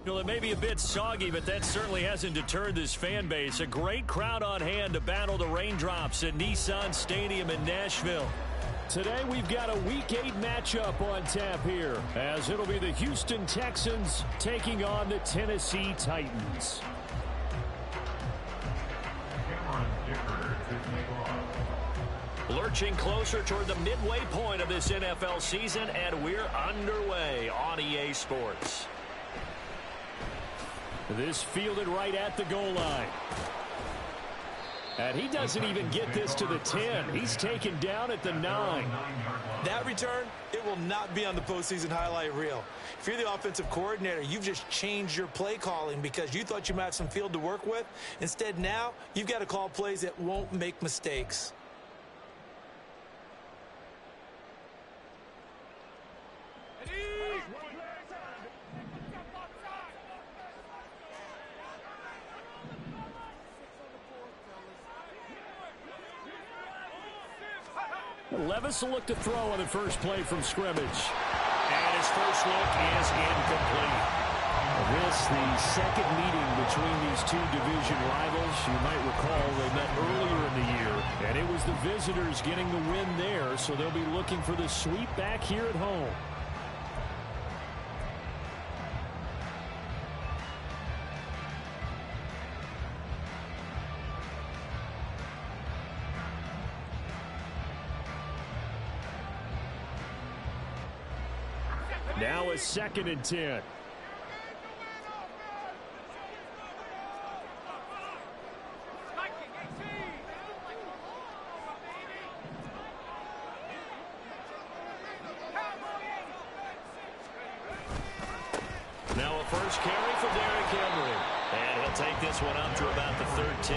Well, it may be a bit soggy, but that certainly hasn't deterred this fan base. A great crowd on hand to battle the raindrops at Nissan Stadium in Nashville. Today we've got a Week 8 matchup on tap here, as it'll be the Houston Texans taking on the Tennessee Titans. Lurching closer toward the midway point of this NFL season, and we're underway on EA Sports. This fielded right at the goal line. And he doesn't even get this to the 10. He's taken down at the 9. That return, it will not be on the postseason highlight reel. If you're the offensive coordinator, you've just changed your play calling because you thought you might have some field to work with. Instead, now you've got to call plays that won't make mistakes. Levis will look to throw on the first play from scrimmage. And his first look is incomplete. This, the second meeting between these two division rivals. You might recall they met earlier in the year, and it was the visitors getting the win there, so they'll be looking for the sweep back here at home. Now a 2nd and 10. Now a first carry for Derrick Henry. And he'll take this one up to about the 13.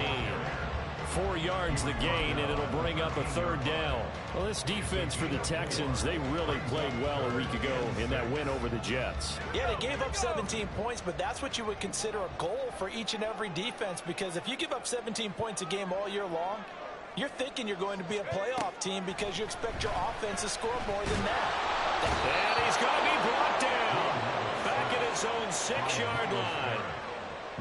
4 yards the gain, and it'll bring up a 3rd down. Well, this defense for the Texans, they really played well a week ago in that win over the Jets. Yeah, they gave up 17 points, but that's what you would consider a goal for each and every defense, because if you give up 17 points a game all year long, you're thinking you're going to be a playoff team because you expect your offense to score more than that. And he's going to be brought down back at his own 6-yard line.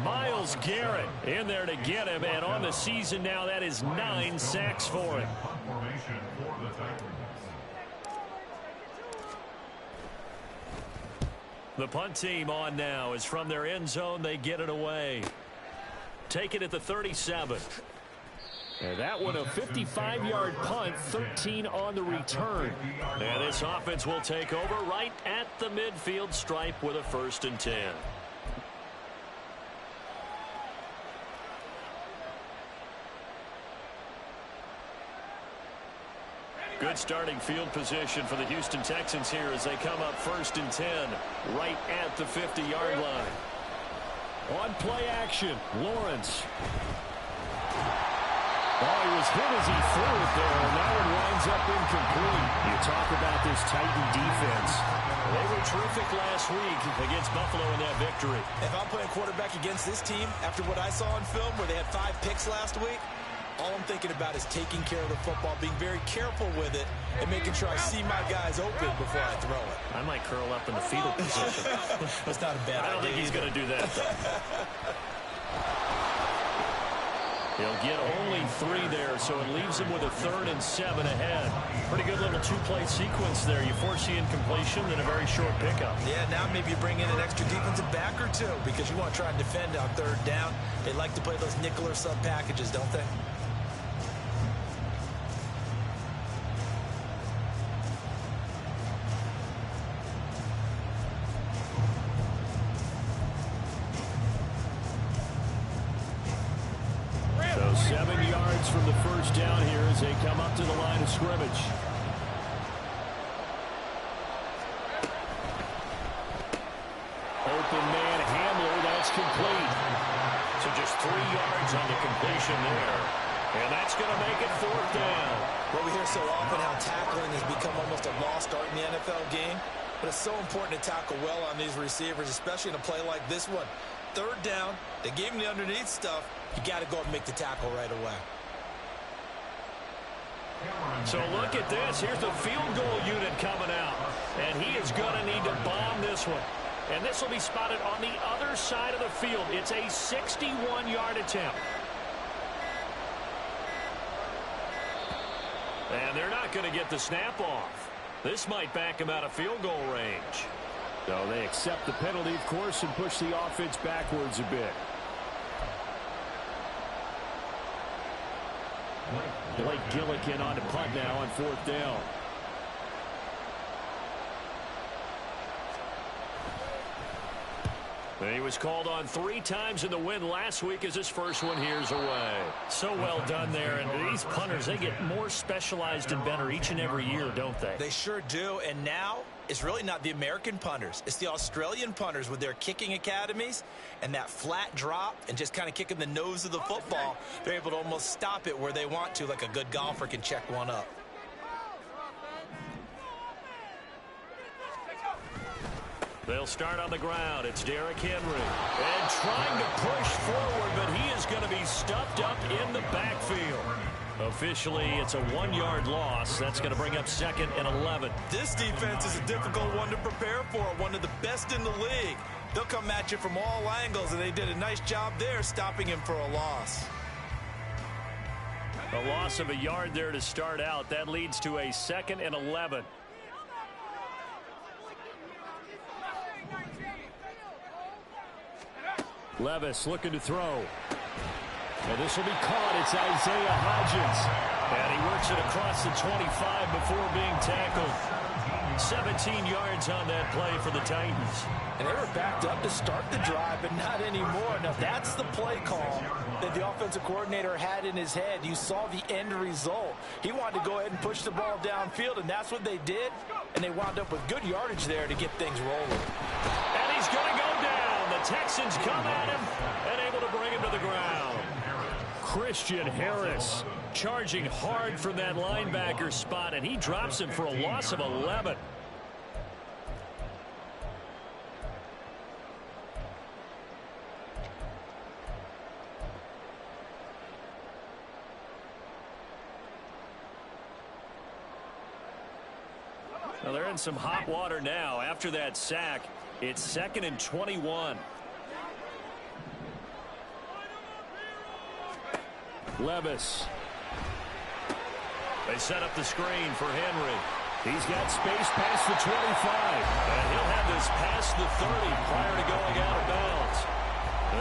Myles Garrett in there to get him, and on the season now, that is 9 sacks for him. The punt team on now is from their end zone. They get it away. Take it at the 37. And that one a 55-yard punt, 13 on the return. And this offense will take over right at the midfield stripe with a 1st and 10. Good starting field position for the Houston Texans here as they come up 1st and 10 right at the 50-yard line. On play action, Lawrence. Oh, he was hit as he threw it there, and that one winds up incomplete. You talk about this Titan defense. They were terrific last week against Buffalo in that victory. If I'm playing quarterback against this team, after what I saw on film where they had 5 picks last week, all I'm thinking about is taking care of the football, being very careful with it, and making sure I see my guys open before I throw it. I might curl up in the fetal position. That's not a bad idea. I don't think he's going to do that, though. He'll get only 3 there, so it leaves him with a 3rd and 7 ahead. Pretty good little 2-play sequence there. You force the incompletion, then a very short pickup. Yeah, now maybe you bring in an extra defensive back or 2 because you want to try and defend on 3rd down. They like to play those nickel or sub packages, don't they? So 7 yards from the first down here as they come up to the line of scrimmage. Open man Hamler, that's complete. So just 3 yards on the completion there. And that's going to make it 4th down. Well, we hear so often how tackling has become almost a lost art in the NFL game. But it's so important to tackle well on these receivers, especially in a play like this one. 3rd down, they gave him the underneath stuff. You got to go and make the tackle right away. So look at this. Here's the field goal unit coming out. And he is going to need to bomb this one. And this will be spotted on the other side of the field. It's a 61-yard attempt. And they're not going to get the snap off. This might back him out of field goal range. So they accept the penalty, of course, and push the offense backwards a bit. Blake Gillikin on to punt now on 4th down. He was called on 3 times in the win last week as his first one here's away. So well done there. And these punters, they get more specialized and better each and every year, don't they? They sure do. And now it's really not the American punters. It's the Australian punters with their kicking academies and that flat drop and just kind of kicking the nose of the football. They're able to almost stop it where they want to, like a good golfer can check one up. They'll start on the ground. It's Derrick Henry. And trying to push forward, but he is going to be stuffed up in the backfield. Officially, it's a 1-yard loss. That's going to bring up 2nd and 11. This defense is a difficult one to prepare for, one of the best in the league. They'll come at you from all angles, and they did a nice job there stopping him for a loss. A loss of a yard there to start out. That leads to a 2nd and 11. Levis looking to throw. And this will be caught. It's Isaiah Hodgins. And he works it across the 25 before being tackled. 17 yards on that play for the Titans. And they were backed up to start the drive, but not anymore. Now, that's the play call that the offensive coordinator had in his head. You saw the end result. He wanted to go ahead and push the ball downfield, and that's what they did. And they wound up with good yardage there to get things rolling. And he's going to go down. The Texans come at him and able to bring him to the ground. Christian Harris charging hard from that linebacker spot, and he drops him for a loss of 11. Well, they're in some hot water now. After that sack, it's 2nd and 21. Levis. They set up the screen for Henry. He's got space past the 25. And he'll have this past the 30 prior to going out of bounds.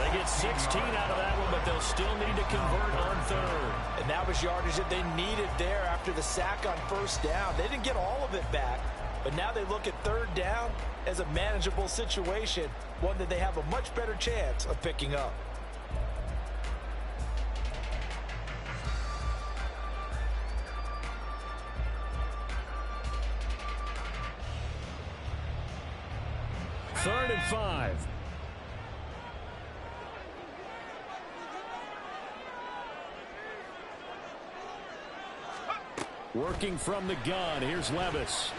They get 16 out of that one, but they'll still need to convert on 3rd. And that was yardage that they needed there after the sack on 1st down. They didn't get all of it back, but now they look at 3rd down as a manageable situation, one that they have a much better chance of picking up. Third and 5. Working from the gun. Here's Levis.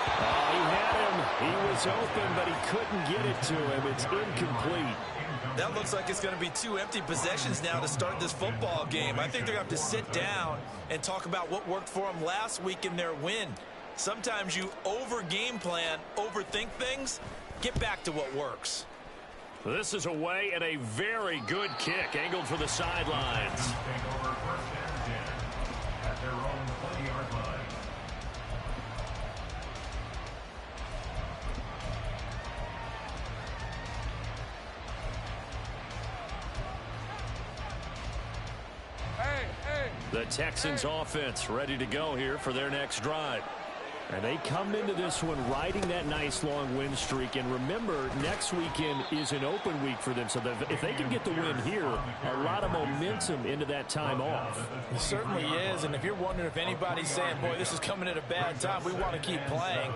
He had him. He was open, but he couldn't get it to him. It's incomplete. That looks like it's going to be 2 empty possessions now to start this football game. I think they're going to have to sit down and talk about what worked for them last week in their win. Sometimes you over-game plan, overthink things. Get back to what works. This is away and a very good kick angled for the sidelines. The Texans offense ready to go here for their next drive. And they come into this one riding that nice long win streak. And remember, next weekend is an open week for them. So if they can get the win here, a lot of momentum into that time off. It certainly is. And if you're wondering if anybody's saying, boy, this is coming at a bad time, we want to keep playing,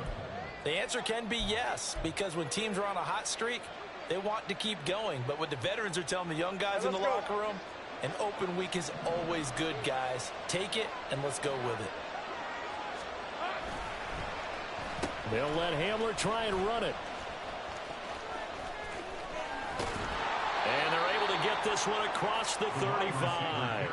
the answer can be yes. Because when teams are on a hot streak, they want to keep going. But what the veterans are telling the young guys in the locker room, an open week is always good, guys. Take it, and let's go with it. They'll let Hamler try and run it. And they're able to get this one across the 35.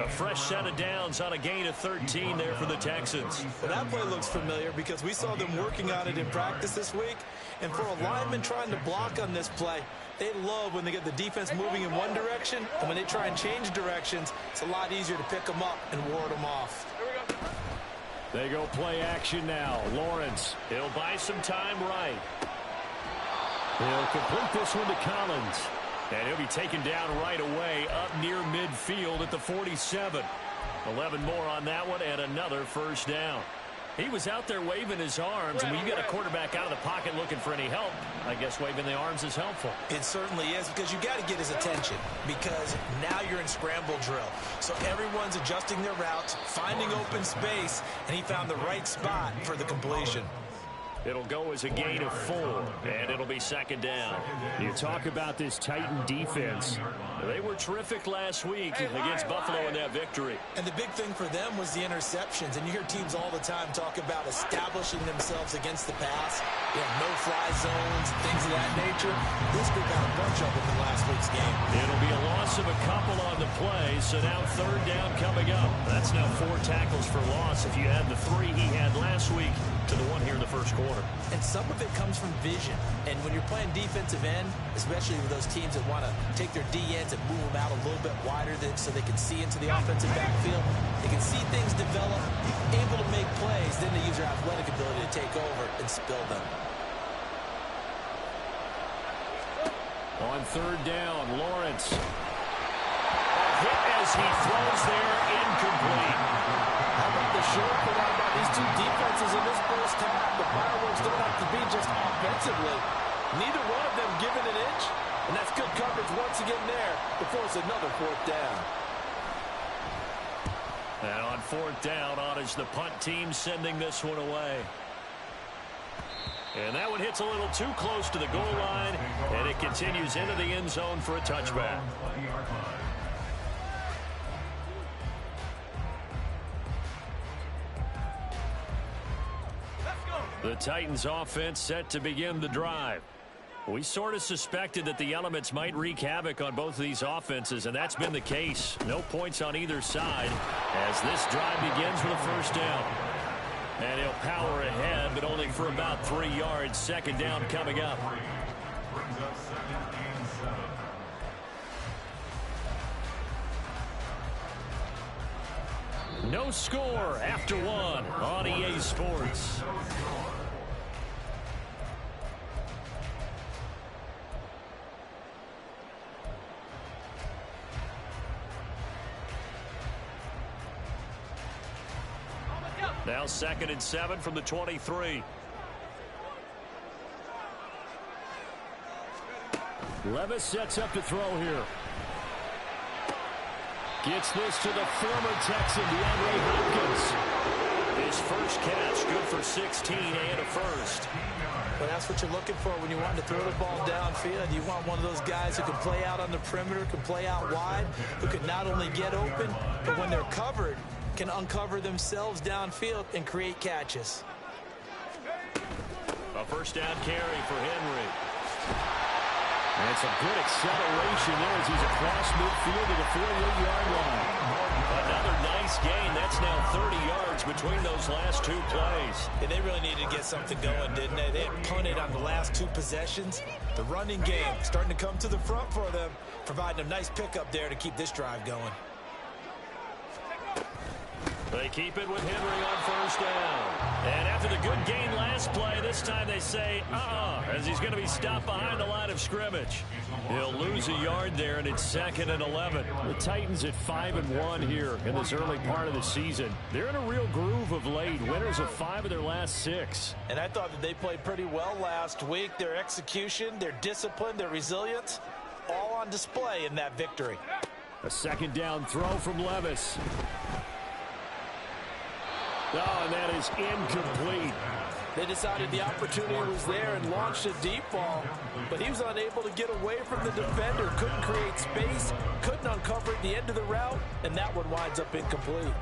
A fresh set of downs on a gain of 13 there for the Texans. Well, that play looks familiar because we saw them working on it in practice this week. And for a lineman trying to block on this play, they love when they get the defense moving in one direction, and when they try and change directions, it's a lot easier to pick them up and ward them off. They go play action now. Lawrence, he'll buy some time right. He'll complete this one to Collins. And he'll be taken down right away up near midfield at the 47. 11 more on that one and another first down. He was out there waving his arms, and when you got a quarterback out of the pocket looking for any help, I guess waving the arms is helpful. It certainly is, because you got to get his attention, because now you're in scramble drill. So everyone's adjusting their routes, finding open space, and he found the right spot for the completion. It'll go as a gain of 4, and it'll be second down. You talk about this Titan defense. They were terrific last week against Buffalo in that victory. And the big thing for them was the interceptions. And you hear teams all the time talk about establishing themselves against the pass. You have no-fly zones, things of that nature. This group had a bunch of them in last week's game. It'll be a loss of a couple on the play, so now third down coming up. That's now 4 tackles for loss if you add the 3 he had last week to the 1 here in the first quarter. And some of it comes from vision. And when you're playing defensive end, especially with those teams that want to take their D ends and move them out a little bit wider so they can see into the offensive backfield, they can see things develop, able to make plays, then they use their athletic ability to take over and spill them. On third down, Lawrence. A hit as he throws there, incomplete. How about the short put out by these two defenses in this first half? The fireworks don't have to be just offensively. Neither one of them given an inch, and that's good coverage once again there to force another 4th down. And on 4th down, on is the punt team sending this one away. And that one hits a little too close to the goal line, and it continues into the end zone for a touchback. The Titans offense set to begin the drive. We sort of suspected that the elements might wreak havoc on both of these offenses, and that's been the case. No points on either side as this drive begins with a first down. And he'll power ahead, but only for about 3 yards. Second down coming up. No score after 1 on EA Sports. Now 2nd and 7 from the 23. Levis sets up to throw here. Gets this to the former Texan, DeAndre Hopkins. His first catch, good for 16 and a first. But that's what you're looking for when you want to throw the ball downfield. You want one of those guys who can play out on the perimeter, can play out wide, who can not only get open, but when they're covered, can uncover themselves downfield and create catches. A first down carry for Henry. And it's a good acceleration there as he's across midfield to the 48-yard line. Another nice gain. That's now 30 yards between those last 2 plays. And they really needed to get something going, didn't they? They had punted on the last 2 possessions. The running game starting to come to the front for them, providing a nice pickup there to keep this drive going. They keep it with Henry on first down. And after the good gain last play, this time they say, as he's going to be stopped behind the line of scrimmage. He'll lose a yard there, and it's 2nd and 11. The Titans at 5-1 here in this early part of the season. They're in a real groove of late. Winners of 5 of their last 6. And I thought that they played pretty well last week. Their execution, their discipline, their resilience, all on display in that victory. A 2nd down throw from Levis. Oh, and that is incomplete. They decided the opportunity was there and launched a deep ball, but he was unable to get away from the defender, couldn't create space, couldn't uncover at the end of the route, and that one winds up incomplete.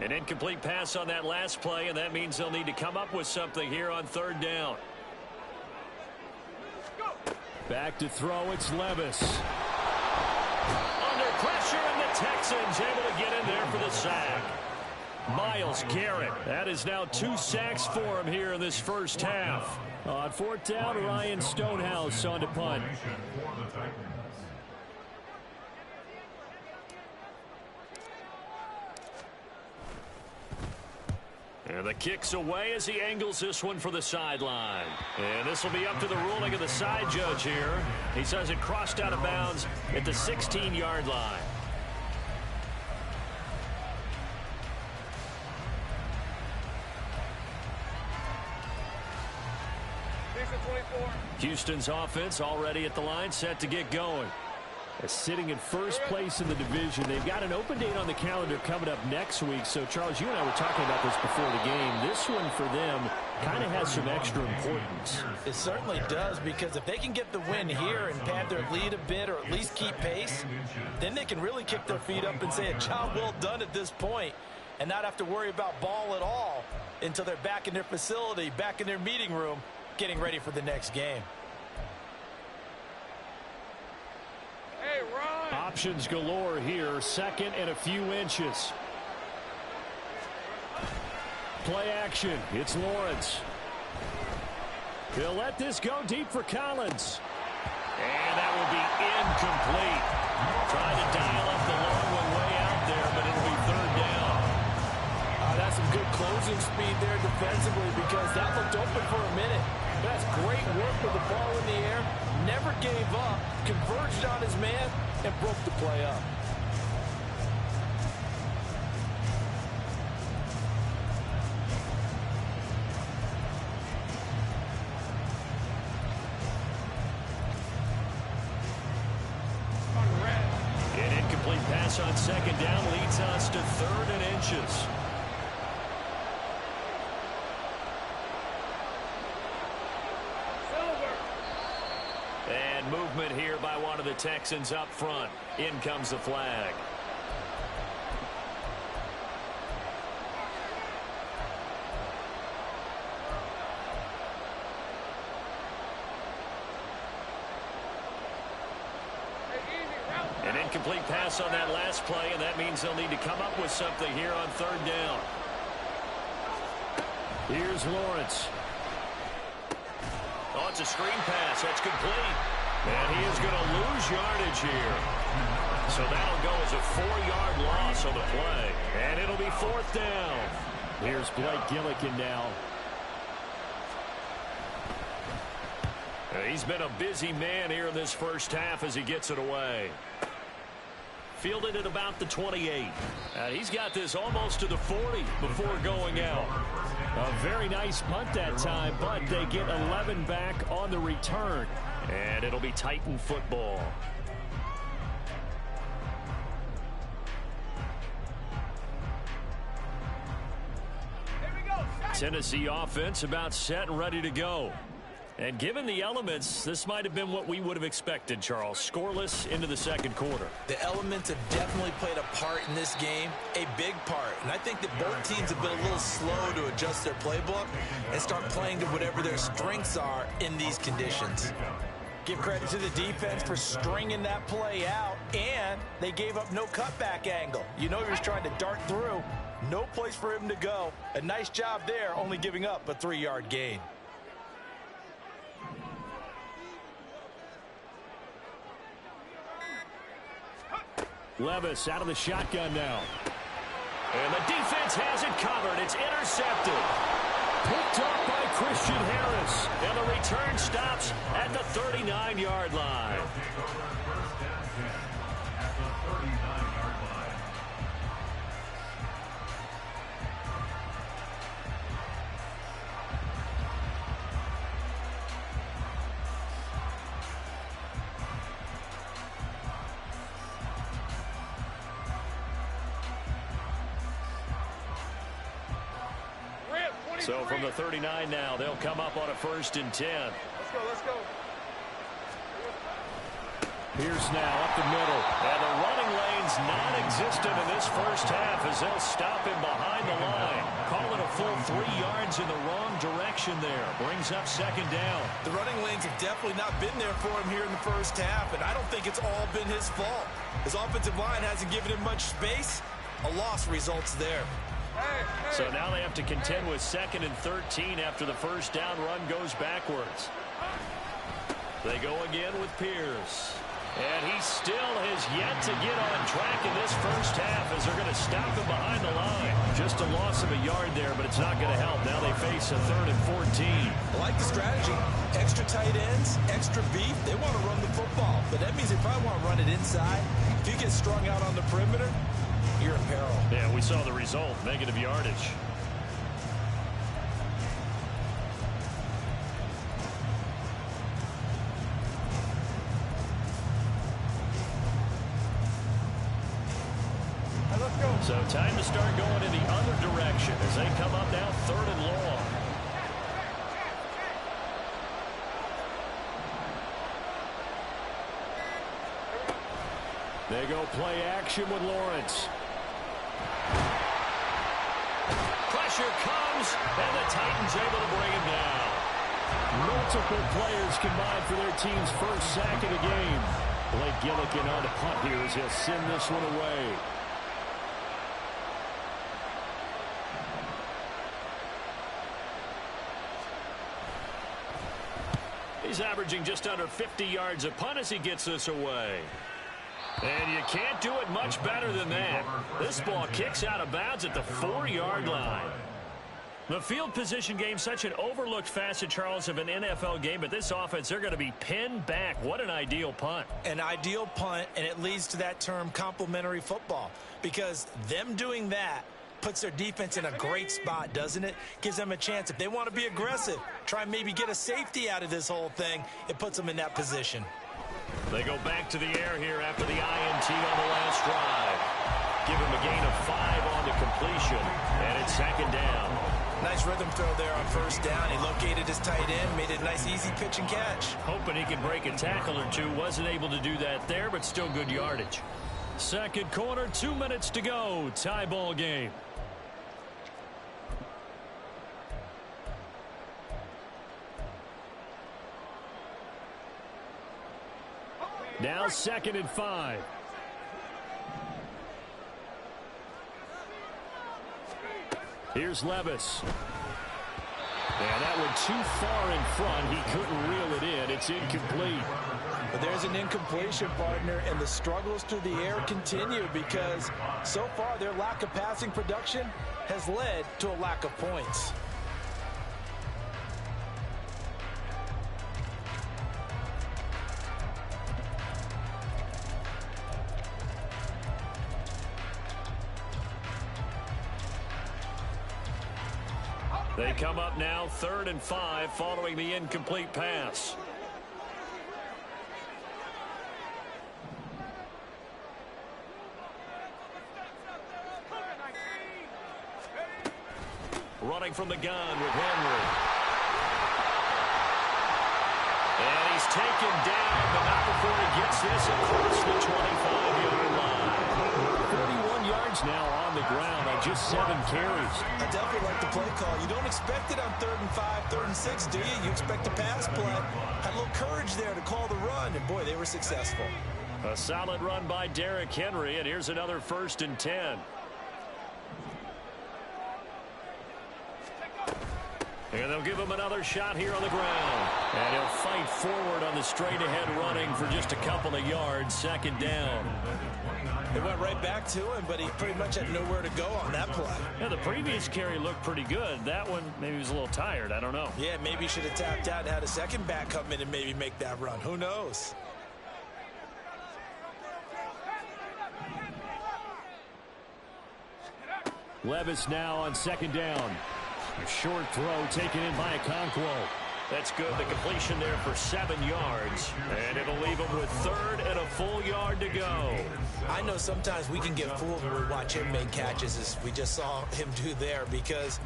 An incomplete pass on that last play, and that means they'll need to come up with something here on third down. Back to throw, it's Levis. Under pressure, and the Texans able to get in there for the sack. Myles Garrett. That is now 2 sacks for him here in this first half. On fourth down, Ryan Stonehouse on to punt. And the kick's away as he angles this one for the sideline. And this will be up to the ruling of the side judge here. He says it crossed out of bounds at the 16-yard line. Houston's offense already at the line, set to get going. Sitting in first place in the division. They've got an open date on the calendar coming up next week. So, Charles, you and I were talking about this before the game. This one for them kind of has some extra importance. It certainly does, because if they can get the win here and pad their lead a bit or at least keep pace, then they can really kick their feet up and say a job well done at this point and not have to worry about ball at all until they're back in their facility, back in their meeting room, getting ready for the next game. Options galore here. Second and a few inches. Play action. It's Lawrence. He'll let this go deep for Collins. And that will be incomplete. Trying to dial up the long one way out there, but it'll be third down. That's some good closing speed there defensively, because that looked open for a minute. That's great work with the ball in the air. Never gave up, converged on his man, and broke the play up. An incomplete pass on second down leads us to third and inches. And movement here by one of the Texans up front. In comes the flag. An incomplete pass on that last play, and that means they'll need to come up with something here on third down. Here's Lawrence. Oh, it's a screen pass. That's complete. And he is going to lose yardage here. So that'll go as a 4-yard loss on the play. And it'll be fourth down. Here's Blake Gillikin now. He's been a busy man here in this first half as he gets it away. Fielded at about the 28. He's got this almost to the 40 before going out. A very nice punt that time, but they get 11 back on the return. And it'll be Titan football. Tennessee offense about set and ready to go. And given the elements, this might have been what we would have expected, Charles. Scoreless into the second quarter. The elements have definitely played a part in this game, a big part. And I think that both teams have been a little slow to adjust their playbook and start playing to whatever their strengths are in these conditions. Give credit to the defense for stringing that play out, and they gave up no cutback angle. You know he was trying to dart through. No place for him to go. A nice job there, only giving up a 3-yard gain. Levis out of the shotgun now. And the defense has it covered. It's intercepted. Picked up by Christian Harris. And the return stops at the 39-yard line. So from the 39 now, they'll come up on a 1st and 10. Let's go, let's go. Pierce now up the middle. And the running lane's non-existent in this first half as they'll stop him behind the line. Call it a full 3 yards in the wrong direction there. Brings up second down. The running lanes have definitely not been there for him here in the first half, and I don't think it's all been his fault. His offensive line hasn't given him much space. A loss results there. So now they have to contend with 2nd and 13 after the first down run goes backwards. They go again with Pierce. And he still has yet to get on track in this first half as they're going to stop him behind the line. Just a loss of a yard there, but it's not going to help. Now they face a 3rd and 14. I like the strategy. Extra tight ends, extra beef. They want to run the football. But that means they probably want to run it inside. If you get strung out on the perimeter, you're in peril. Yeah, we saw the result. Negative yardage. So time to start going in the other direction as they come up now 3rd and long. They go play action with Lawrence. Pressure comes, and the Titans able to bring him down. Multiple players combined for their team's first sack of the game. Blake Gillikin on the punt here as he'll send this one away. He's averaging just under 50 yards a punt as he gets this away. And you can't do it much better than that. This ball kicks out of bounds at the 4-yard line. The field position game, such an overlooked facet, Charles, of an NFL game, but this offense, they're going to be pinned back. What an ideal punt. An ideal punt, and it leads to that term complementary football, because them doing that puts their defense in a great spot, doesn't it? Gives them a chance. If they want to be aggressive, try and maybe get a safety out of this whole thing, it puts them in that position. They go back to the air here after the INT on the last drive. Give him a gain of 5 on the completion, and it's 2nd down. Nice rhythm throw there on first down. He located his tight end, made it a nice easy pitch and catch. Hoping he could break a tackle or two. Wasn't able to do that there, but still good yardage. Second quarter, 2 minutes to go. Tie ball game. Now 2nd and 5. Here's Levis. And that one too far in front. He couldn't reel it in. It's incomplete. But there's an incompletion, partner, and the struggles through the air continue because so far their lack of passing production has led to a lack of points. They come up now 3rd and 5 following the incomplete pass. Running from the gun with Henry. And he's taken down, but not before he gets this across the 25-yard line. 41 yards now on the ground on just 7 carries. I definitely like the play call. You don't expect it on 3rd and 5, 3rd and 6, do you? You expect a pass play. Had a little courage there to call the run, and boy, they were successful. A solid run by Derrick Henry, and here's another 1st and 10. And they'll give him another shot here on the ground. And he'll fight forward on the straight-ahead running for just a couple of yards. 2nd down. They went right back to him, but he pretty much had nowhere to go on that play. Yeah, the previous carry looked pretty good. That one, maybe he was a little tired. I don't know. Yeah, maybe he should have tapped out and had a second back come in and maybe make that run. Who knows? Levis now on 2nd down. A short throw taken in by Okonkwo. That's good. The completion there for 7 yards. And it'll leave him with 3rd and a full yard to go. I know sometimes we can get fooled when we watch him make catches as we just saw him do there because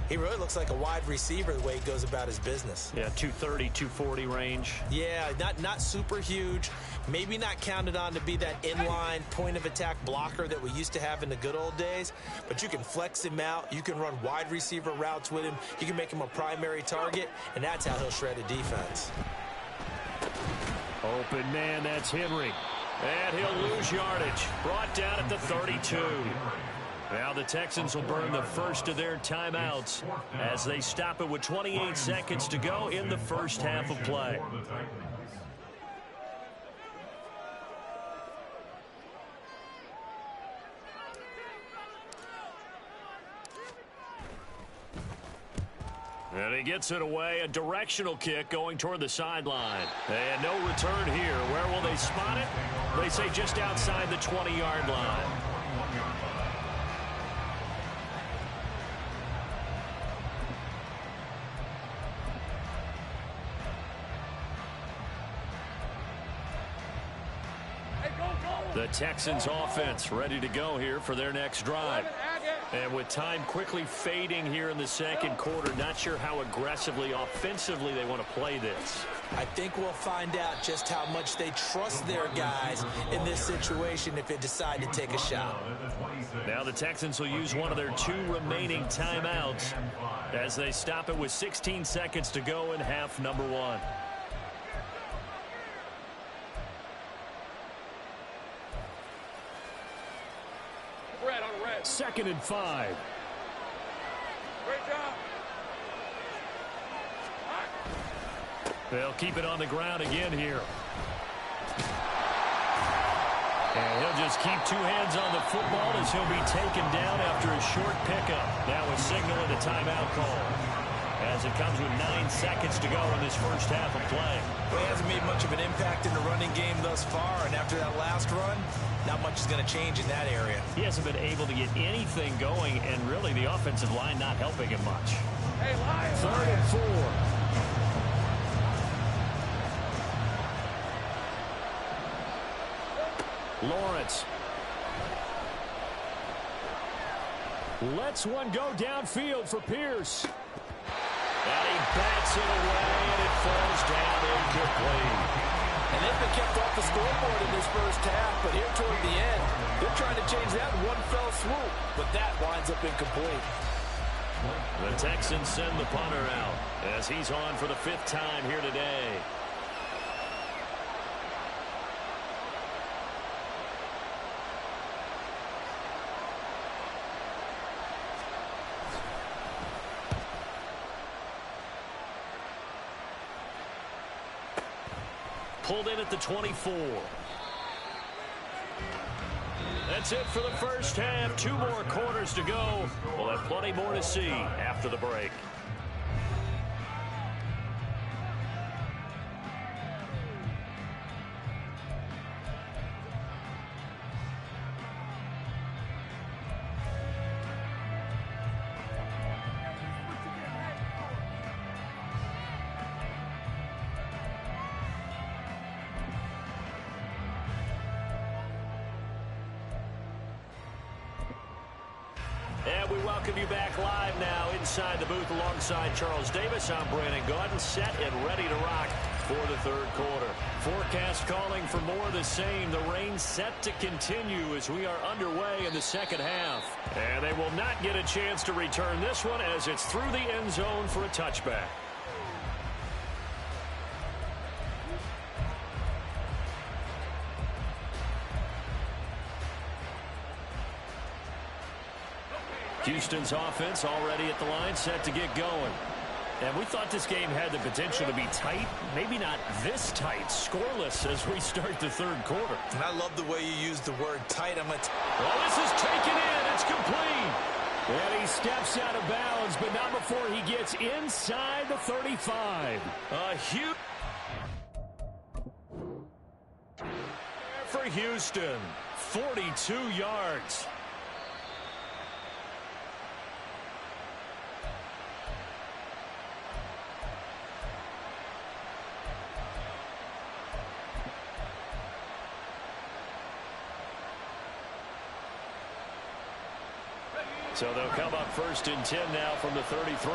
he really looks like a wide receiver the way he goes about his business. Yeah, 230, 240 range. Yeah, not super huge, Maybe not counted on to be that inline point-of-attack blocker that we used to have in the good old days, but you can flex him out. You can run wide receiver routes with him. You can make him a primary target, and that's how he'll shred a defense. Open man, that's Henry. And he'll lose yardage. Brought down at the 32. Now the Texans will burn the first of their timeouts as they stop it with 28 seconds to go in the first half of play. And he gets it away, a directional kick going toward the sideline. And no return here. Where will they spot it? They say just outside the 20-yard line. The Texans offense ready to go here for their next drive. And with time quickly fading here in the second quarter, not sure how aggressively, offensively they want to play this. I think we'll find out just how much they trust their guys in this situation if they decide to take a shot. Now the Texans will use one of their 2 remaining timeouts as they stop it with 16 seconds to go in half number 1. Second and 5. Great job. They'll keep it on the ground again here. And he'll just keep 2 hands on the football as he'll be taken down after a short pickup. Now a signal and a timeout call as it comes with 9 seconds to go in this first half of play. Well, he hasn't made much of an impact in the running game thus far, and after that last run, not much is going to change in that area. He hasn't been able to get anything going, and really the offensive line not helping him much. Hey, Lions. 3rd and 4. Lawrence. Lets one go downfield for Pierce. And he bats it away, and it falls down incomplete. And they've been kept off the scoreboard in this first half, but here toward the end, they're trying to change that in one fell swoop, but that winds up incomplete. The Texans send the punter out as he's on for the 5th time here today. Pulled in at the 24. That's it for the first half. 2 more quarters to go. We'll have plenty more to see after the break. And we welcome you back live now inside the booth alongside Charles Davis. I'm Brandon Gaudin, set and ready to rock for the 3rd quarter. Forecast calling for more of the same. The rain set to continue as we are underway in the second half. And they will not get a chance to return this one as it's through the end zone for a touchback. Houston's offense already at the line, set to get going. And we thought this game had the potential to be tight, maybe not this tight, scoreless as we start the 3rd quarter. And I love the way you use the word tight. Well, this is taken in. It's complete. And he steps out of bounds, but not before he gets inside the 35. A huge for Houston, 42 yards. So they'll come up 1st and 10 now from the 33.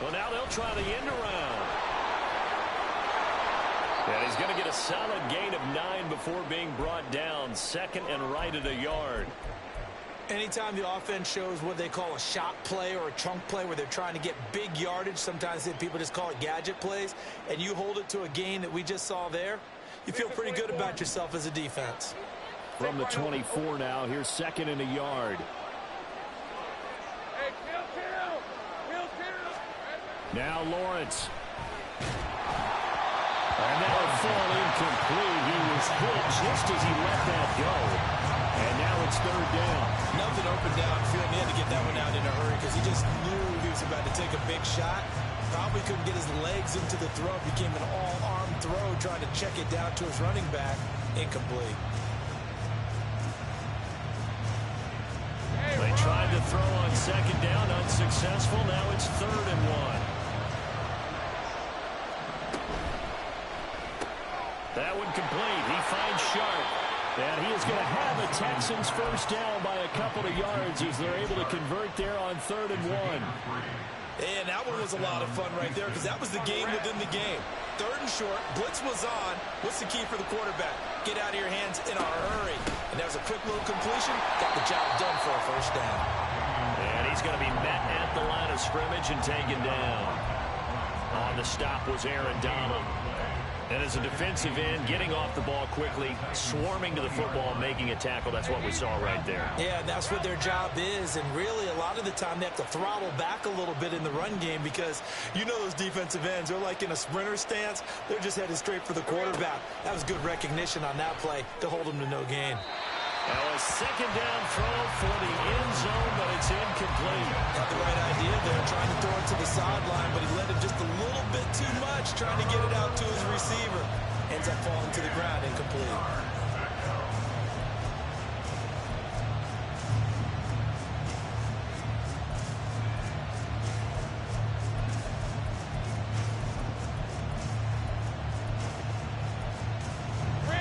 Well, now they'll try the end around. And he's going to get a solid gain of 9 before being brought down. Second and right at a yard. Anytime the offense shows what they call a shot play or a chunk play where they're trying to get big yardage, sometimes people just call it gadget plays, and you hold it to a gain that we just saw there, you feel pretty good about yourself as a defense. From the 24 now, here's second and a yard. Hey, kill. Now Lawrence. And that will fall incomplete. He was hit just as he let that go. And now it's third down. Nothing open downfield. He had to get that one out in a hurry because he just knew he was about to take a big shot. Probably couldn't get his legs into the throw. Became an all-arm throw trying to check it down to his running back. Incomplete. They tried to throw on second down. Unsuccessful. Now it's third and 1. That one complete. He finds Sharp. And he is going to have the Texans first down by a couple of yards as they're able to convert there on third and 1. And that one was a lot of fun right there because that was the game within the game. Third and short. Blitz was on. What's the key for the quarterback? Get out of your hands in a hurry. And that was a quick little completion. Got the job done for a first down. And he's going to be met at the line of scrimmage and taken down. On the stop was Aaron Donald. And as a defensive end, getting off the ball quickly, swarming to the football, making a tackle. That's what we saw right there. Yeah, and that's what their job is. And really, a lot of the time, they have to throttle back a little bit in the run game because you know those defensive ends, they're like in a sprinter stance. They're just headed straight for the quarterback. That was good recognition on that play to hold them to no gain. Now a second down throw for the end zone, but it's incomplete. Had the right idea there, trying to throw it to the sideline, but he led him just a little bit too much, trying to get it out to his receiver. Ends up falling to the ground, incomplete.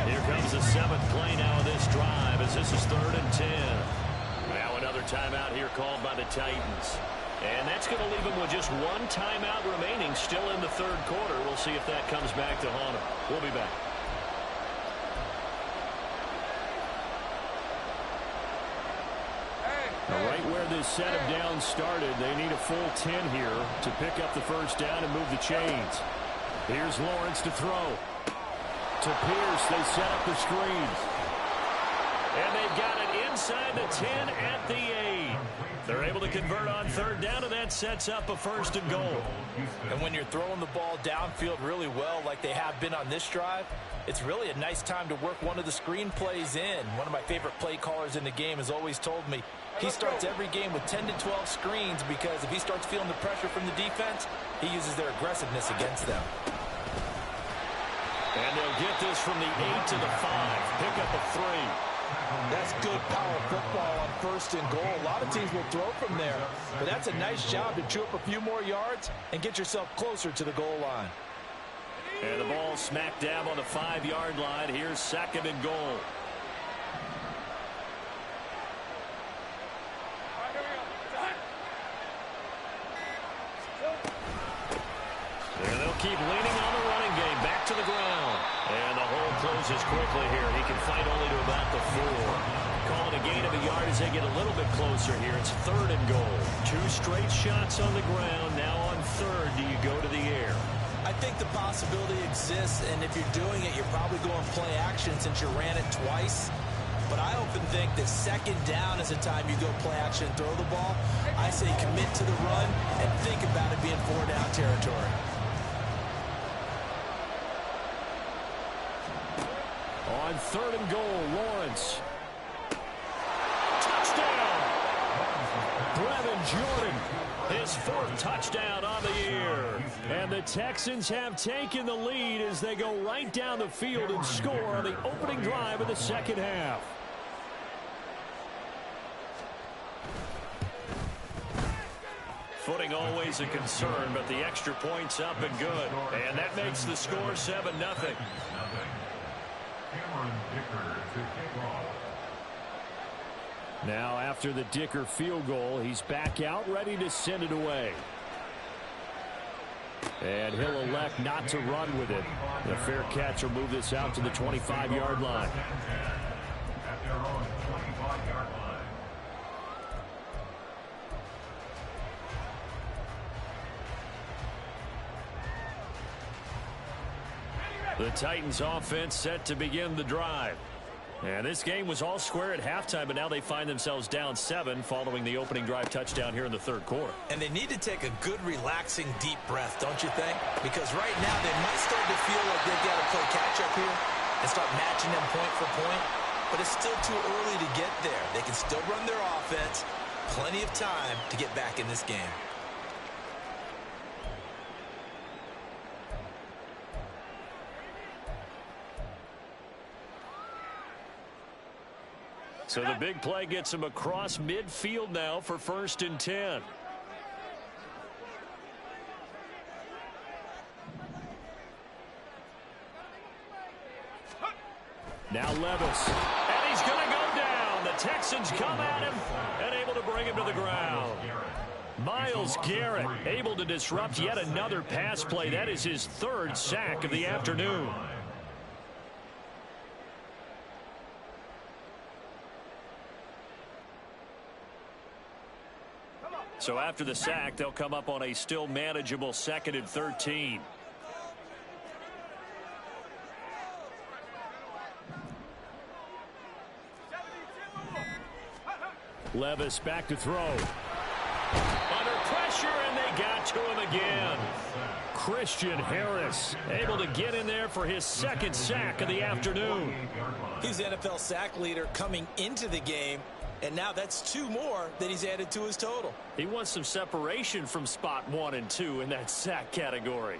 Here comes the 7th play now of this drive as this is third and 10. Now another timeout here called by the Titans. And that's going to leave them with just one timeout remaining still in the third quarter. We'll see if that comes back to haunt them. We'll be back. Now right where this set of downs started, they need a full 10 here to pick up the first down and move the chains. Here's Lawrence to throw. To Pierce, they set up the screens. And they've got it inside the 10 at the 8. They're able to convert on third down, and that sets up a first and goal. And when you're throwing the ball downfield really well like they have been on this drive, it's really a nice time to work one of the screen plays in. One of my favorite play callers in the game has always told me he starts every game with 10 to 12 screens because if he starts feeling the pressure from the defense, he uses their aggressiveness against them. And they'll get this from the 8 to the 5. Pick up a 3. That's good power football on first and goal. A lot of teams will throw from there, but that's a nice job to chew up a few more yards and get yourself closer to the goal line. And the ball smack dab on the 5-yard line. Here's second and goal. And they'll keep leaning on the running game. Back to the ground. And the hole closes quickly here. He can fight only to about the 4. Calling a gain of a yard as they get a little bit closer here. It's third and goal. 2 straight shots on the ground. Now on third, do you go to the air? I think the possibility exists, and if you're doing it, you're probably going play action since you ran it twice. But I often think that second down is the time you go play action and throw the ball. I say commit to the run and think about it being 4-down territory. On third and goal, Lawrence. Touchdown! Brevin Jordan, his 4th touchdown on the year. And the Texans have taken the lead as they go right down the field and score on the opening drive of the second half. Footing always a concern, but the extra point's up and good. And that makes the score 7-0. Now after the Dicker field goal, he's back out ready to send it away. And he'll elect not to run with it. The fair catch will move this out to the 25-yard line. The Titans offense set to begin the drive. And this game was all square at halftime, but now they find themselves down 7 following the opening drive touchdown here in the third quarter. And they need to take a good, relaxing, deep breath, don't you think? Because right now they might start to feel like they've got to play catch-up here and start matching them point for point. But it's still too early to get there. They can still run their offense. Plenty of time to get back in this game. So the big play gets him across midfield now for 1st and 10. Now Levis. And he's going to go down. The Texans come at him and able to bring him to the ground. Myles Garrett able to disrupt yet another pass play. That is his 3rd sack of the afternoon. So after the sack, they'll come up on a still manageable 2nd and 13. Levis back to throw. Under pressure, and they got to him again. Christian Harris able to get in there for his 2nd sack of the afternoon. He's the NFL sack leader coming into the game. And now that's 2 more that he's added to his total. He wants some separation from spot 1 and 2 in that sack category.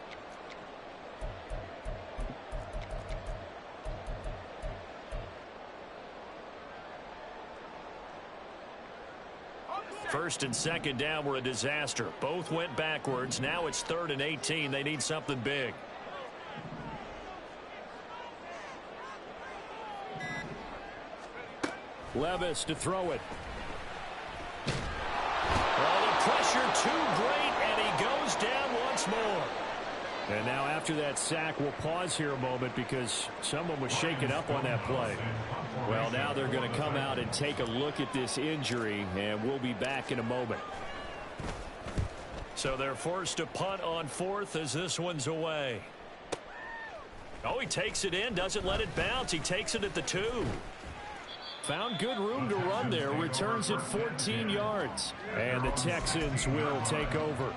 First and 2nd down were a disaster. Both went backwards. Now it's 3rd and 18. They need something big. Levis to throw it. Well, the pressure too great, and he goes down once more. And now after that sack, we'll pause here a moment because someone was shaken up on that play. Well, now they're going to come out and take a look at this injury, and we'll be back in a moment. So they're forced to punt on 4th as this one's away. Oh, he takes it in, doesn't let it bounce. He takes it at the 2. Found good room to run there. Returns at 14 yards. And the Texans will take over.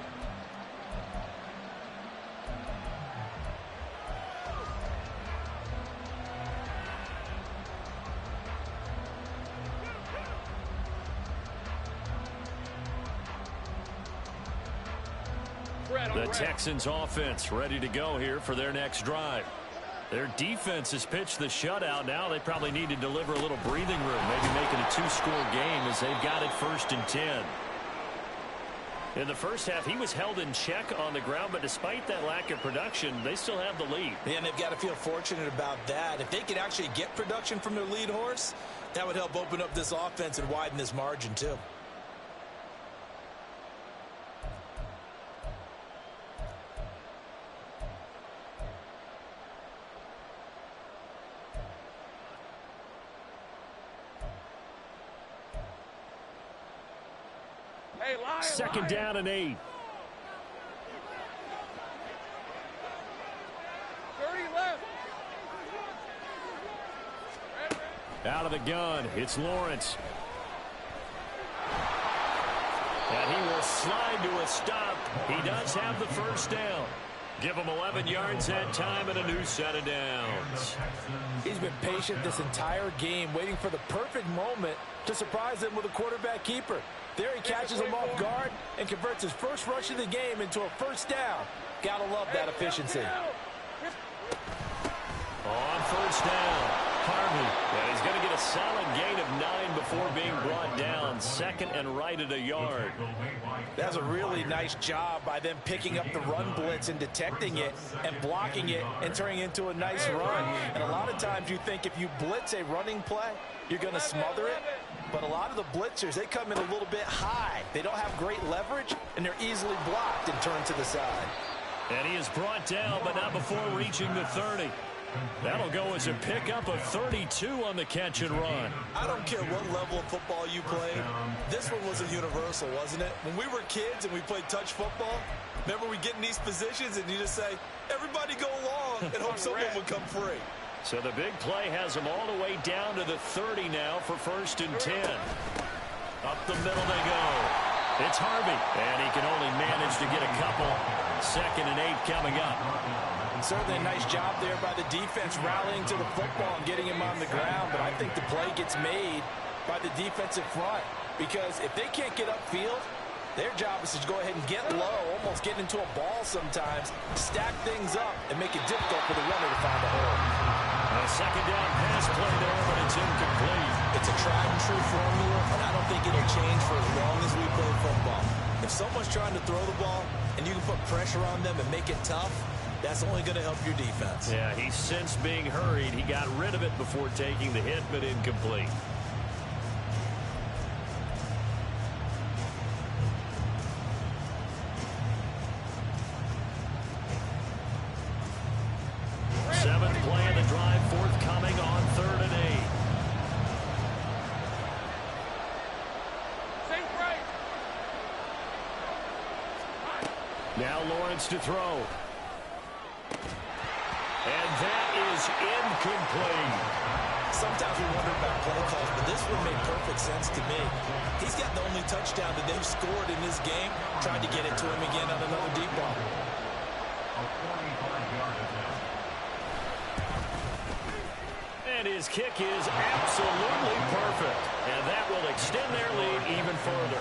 The Texans offense ready to go here for their next drive. Their defense has pitched the shutout. Now they probably need to deliver a little breathing room, maybe make it a 2-score game as they've got it 1st and 10. In the first half, he was held in check on the ground, but despite that lack of production, they still have the lead. And they've got to feel fortunate about that. If they could actually get production from their lead horse, that would help open up this offense and widen this margin too. Hey, Lion, 2nd down and 8. 30 left. Out of the gun, it's Lawrence. And he will slide to a stop. He does have the 1st down. Give him 11 yards that time and a new set of downs. He's been patient this entire game, waiting for the perfect moment to surprise them with a quarterback keeper. There he catches him off guard and converts his first rush of the game into a 1st down. Gotta love that efficiency. On 1st down, Harvey. And he's going to get a solid gain of 9 before being brought down. 2nd and right at a yard. That's a really nice job by them picking up the run blitz and detecting it and blocking it and turning it into a nice run. And a lot of times you think if you blitz a running play, you're going to smother it. But a lot of the blitzers, they come in a little bit high. They don't have great leverage, and they're easily blocked and turned to the side. And he is brought down, but not before reaching the 30. That'll go as a pickup of 32 on the catch and run. I don't care what level of football you played. This one was a universal, wasn't it? When we were kids and we played touch football, remember we get in these positions and you just say, everybody go along and hope someone would come free. So the big play has them all the way down to the 30 now for 1st and 10. Up the middle they go. It's Harvey, and he can only manage to get a couple. 2nd and 8 coming up. Certainly a nice job there by the defense rallying to the football and getting him on the ground, but I think the play gets made by the defensive front because if they can't get upfield, their job is to go ahead and get low, almost get into a ball sometimes, stack things up, and make it difficult for the runner to find a hole. A 2nd down pass play there, but it's incomplete. It's a tried and true formula, and I don't think it'll change for as long as we play football. If someone's trying to throw the ball and you can put pressure on them and make it tough, that's only going to help your defense. Yeah, he's since being hurried. He got rid of it before taking the hit, but incomplete. Seventh play of the drive, forthcoming on 3rd and 8. Now Lawrence to throw. And that is incomplete. Sometimes we wonder about play calls, but this one made perfect sense to me. He's got the only touchdown that they've scored in this game. Tried to get it to him again on another deep ball. And his kick is absolutely perfect. And that will extend their lead even further.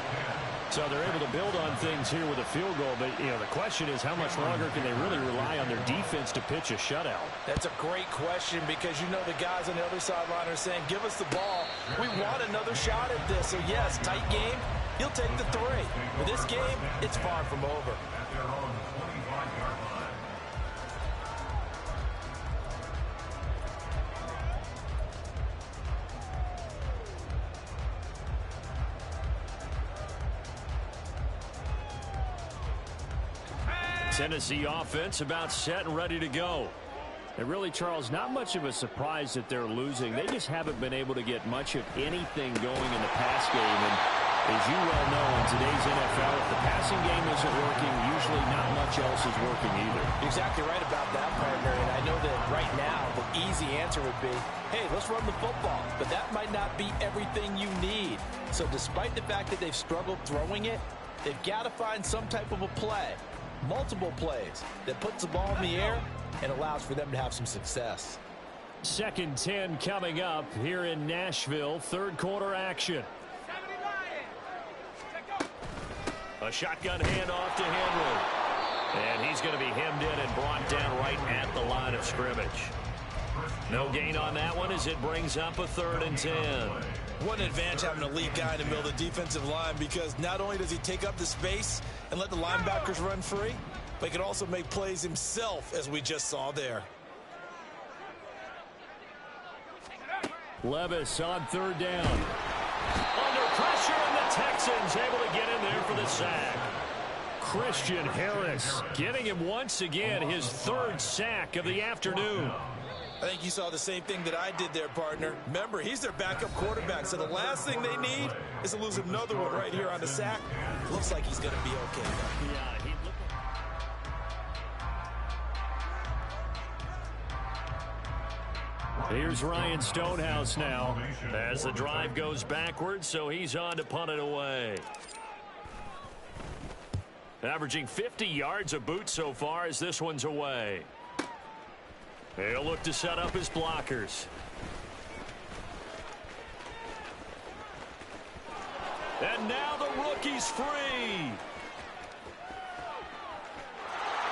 So they're able to build on things here with a field goal. But, you know, the question is how much longer can they really rely on their defense to pitch a shutout? That's a great question because you know the guys on the other sideline are saying, give us the ball. We want another shot at this. So, yes, tight game. You'll take the 3. For this game, it's far from over. Tennessee offense about set and ready to go. And really, Charles, not much of a surprise that they're losing. They just haven't been able to get much of anything going in the pass game. And as you well know, in today's NFL, if the passing game isn't working, usually not much else is working either. You're exactly right about that, partner. And I know that right now the easy answer would be, hey, let's run the football. But that might not be everything you need. So despite the fact that they've struggled throwing it, they've got to find some type of a play. Multiple plays that puts the ball in the air and allows for them to have some success. 2nd 10 coming up here in Nashville. 3rd quarter action. A shotgun handoff to Henry. And he's going to be hemmed in and brought down right at the line of scrimmage. No gain on that one as it brings up a 3rd and 10. What an advantage having a lead guy in the middle of the defensive line because not only does he take up the space and let the linebackers run free, but he can also make plays himself, as we just saw there. Levis on 3rd down. Under pressure, and the Texans able to get in there for the sack. Christian Harris getting him once again his 3rd sack of the afternoon. I think you saw the same thing that I did there, partner. Remember, he's their backup quarterback, so the last thing they need is to lose another one right here on the sack. Looks like he's going to be okay, though. Yeah, here's Ryan Stonehouse now as the drive goes backwards, so he's on to punt it away. Averaging 50 yards a boot so far as this one's away. He'll look to set up his blockers. And now the rookie's free.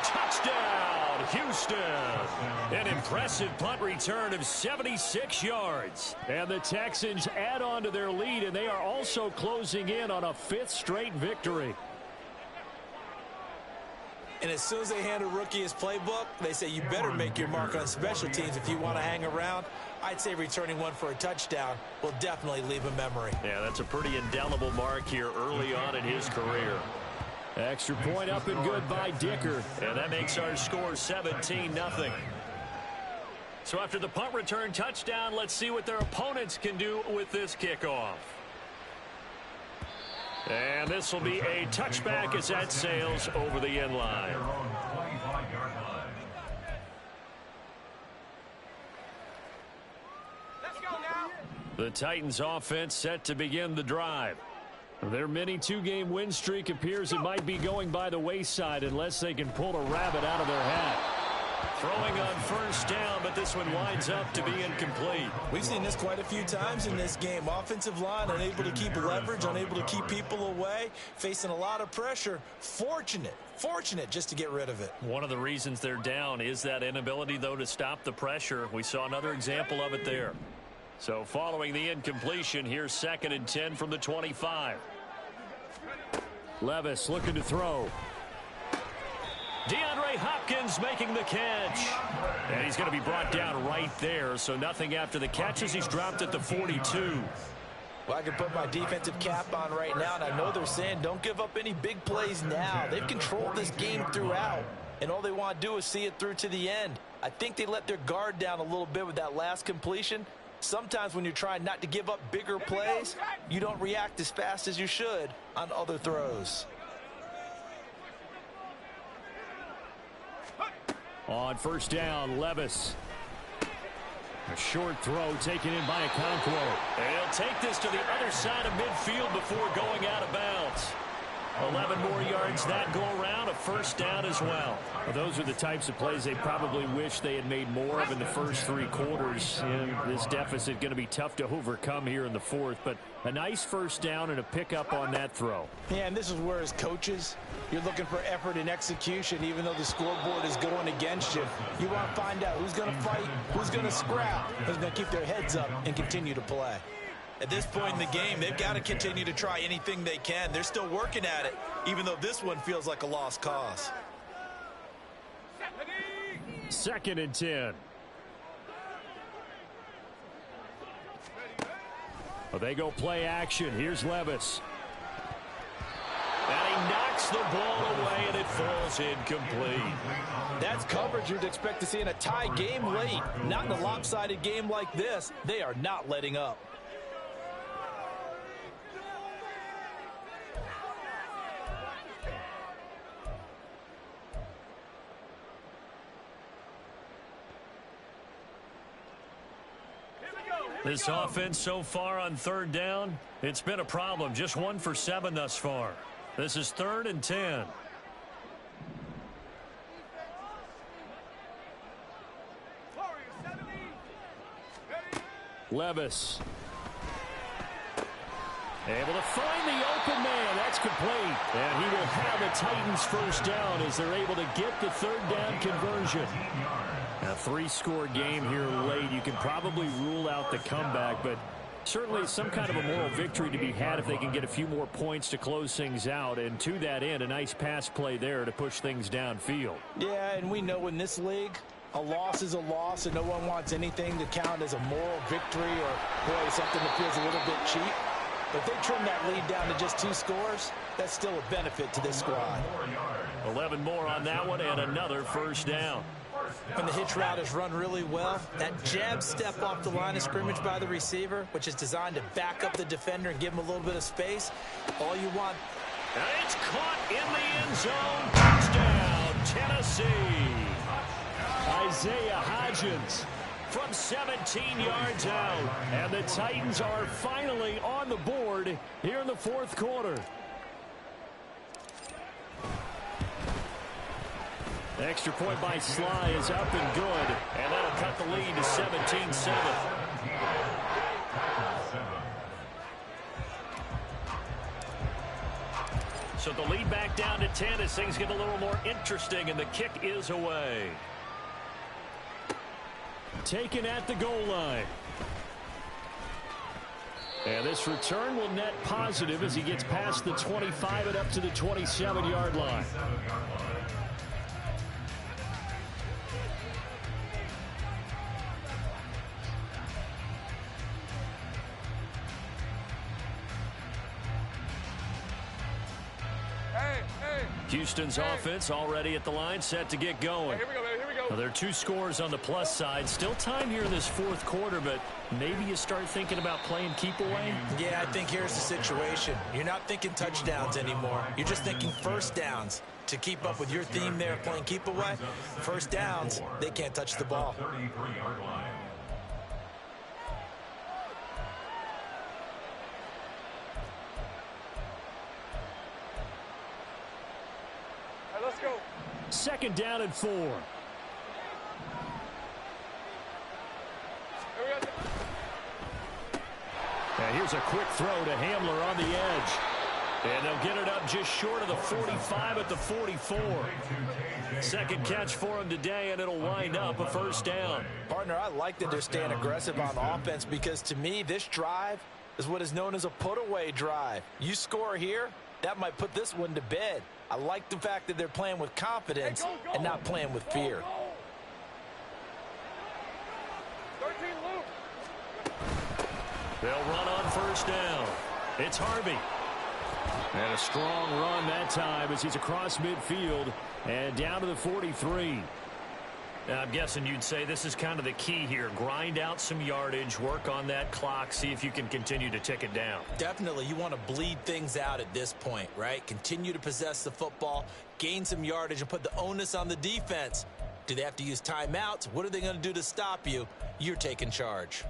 Touchdown, Houston. An impressive punt return of 76 yards. And the Texans add on to their lead, and they are also closing in on a 5th straight victory. And as soon as they hand a rookie his playbook, they say you better make your mark on special teams if you want to hang around. I'd say returning one for a touchdown will definitely leave a memory. Yeah, that's a pretty indelible mark here early on in his career. Extra point up and good by Dicker. And that makes our score 17-0. So after the punt return touchdown, let's see what their opponents can do with this kickoff. And this will be a touchback as that sails over the end line. The Titans offense set to begin the drive. Their mini two-game win streak appears it might be going by the wayside unless they can pull a rabbit out of their hat. Throwing on first down, but this one winds up to be incomplete. We've seen this quite a few times in this game. Offensive line unable to keep leverage, unable to keep people away, facing a lot of pressure. Fortunate just to get rid of it. One of the reasons they're down is that inability, though, to stop the pressure. We saw another example of it there. So following the incompletion, here's 2nd and 10 from the 25. Levis looking to throw. DeAndre Hopkins making the catch. And he's going to be brought down right there. So nothing after the catch as he's dropped at the 42. Well, I can put my defensive cap on right now, and I know they're saying don't give up any big plays now. They've controlled this game throughout, and all they want to do is see it through to the end. I think they let their guard down a little bit with that last completion. Sometimes when you're trying not to give up bigger plays, you don't react as fast as you should on other throws. On first down, Levis. A short throw taken in by Okonkwo. He'll take this to the other side of midfield before going out of bounds. 11 more yards that go around, a first down as well. Well, those are the types of plays they probably wish they had made more of in the first 3 quarters. And this deficit going to be tough to overcome here in the 4th. But a nice first down and a pickup on that throw. Yeah, and this is where as coaches, you're looking for effort and execution. Even though the scoreboard is going against you, you want to find out who's going to fight, who's going to scrap, who's going to keep their heads up and continue to play. At this point in the game, they've got to continue to try anything they can. They're still working at it, even though this one feels like a lost cause. 2nd and 10. Well, they go play action. Here's Levis. And he knocks the ball away, and it falls incomplete. That's coverage you'd expect to see in a tie game late. Not in a lopsided game like this. They are not letting up. This offense so far on 3rd down, it's been a problem. Just 1 for 7 thus far. This is 3rd and 10. Levis. Able to find the open man. That's complete. And he will have the Titans first down as they're able to get the 3rd down conversion. A 3-score game here late. You can probably rule out the comeback, but certainly some kind of a moral victory to be had if they can get a few more points to close things out. And to that end, a nice pass play there to push things downfield. Yeah, and we know in this league, a loss is a loss, and no one wants anything to count as a moral victory or, boy, something that feels a little bit cheap. But if they trim that lead down to just 2 scores, that's still a benefit to this squad. 11 more on that one and another first down. When the hitch route is run really well, that jab step off the line of scrimmage by the receiver, which is designed to back up the defender and give him a little bit of space, all you want. And it's caught in the end zone. Touchdown, Tennessee. Isaiah Hodgins from 17 yards out. And the Titans are finally on the board here in the 4th quarter. Extra point by Sly is up and good. And that'll cut the lead to 17-7. So the lead back down to 10 as things get a little more interesting, and the kick is away. Taken at the goal line. And this return will net positive as he gets past the 25 and up to the 27-yard line. Hey, Houston's offense already at the line, set to get going. Here we go, baby. Here we go. Well, there are 2 scores on the plus side. Still time here in this 4th quarter, but maybe you start thinking about playing keep away? Yeah, I think here's the situation. You're not thinking touchdowns anymore. You're just thinking first downs. To keep up with your theme there, playing keep away, first downs, they can't touch the ball. Let's go. 2nd down and 4. And here's a quick throw to Hamler on the edge. And they'll get it up just short of the 45 at the 44. 2nd catch for him today, and it'll wind up a first down. Partner, I like that they're staying aggressive on offense because, to me, this drive is what is known as a put-away drive. You score here, that might put this one to bed. I like the fact that they're playing with confidence and not playing with fear. 13 loop. They'll run on first down. It's Harvey. And a strong run that time as he's across midfield and down to the 43. Now, I'm guessing you'd say this is kind of the key here. Grind out some yardage, work on that clock, see if you can continue to tick it down. Definitely, you want to bleed things out at this point, right? Continue to possess the football, gain some yardage, and put the onus on the defense. Do they have to use timeouts? What are they going to do to stop you? You're taking charge.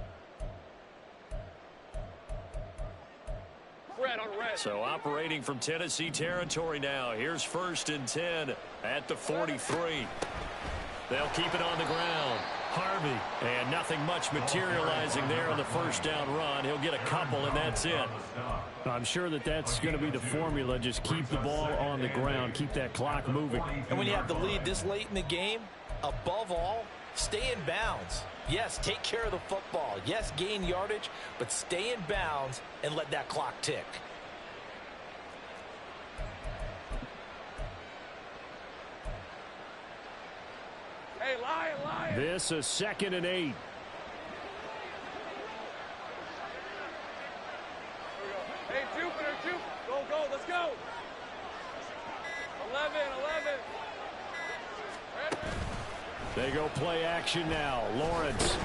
Red on red. So operating from Tennessee territory now. Here's 1st and 10 at the 43. They'll keep it on the ground. Harvey, and nothing much materializing there on the first down run. He'll get a couple, and that's it. I'm sure that's going to be the formula. Just keep the ball on the ground. Keep that clock moving. And when you have the lead this late in the game, above all, stay in bounds. Yes, take care of the football. Yes, gain yardage, but stay in bounds and let that clock tick. Hey, lion. This is 2nd and 8. Hey, Jupiter. Go, let's go. 11. They go play action now. Lawrence.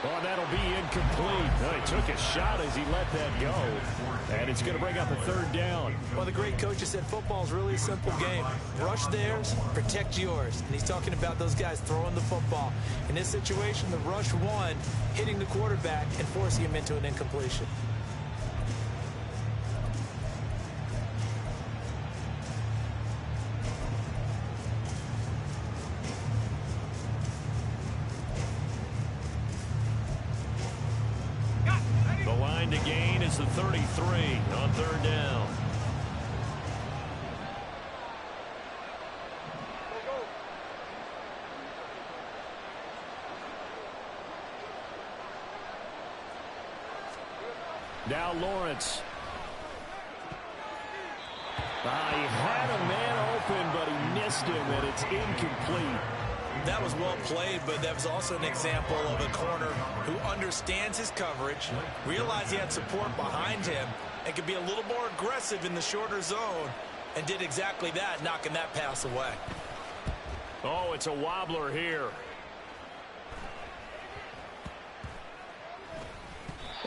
Oh, that'll be incomplete. Oh, he took a shot as he let that go. And it's going to bring up a 3rd down. Well, the great coach has said football is really a simple game. Rush theirs, protect yours. And he's talking about those guys throwing the football. In this situation, the rush one, hitting the quarterback and forcing him into an incompletion. The gain is the 33 on 3rd down. Now Lawrence. He had a man open, but he missed him, and it's incomplete. That was well played, but that was also an example of a corner who understands his coverage, realized he had support behind him, and could be a little more aggressive in the shorter zone, and did exactly that, knocking that pass away. Oh, it's a wobbler here.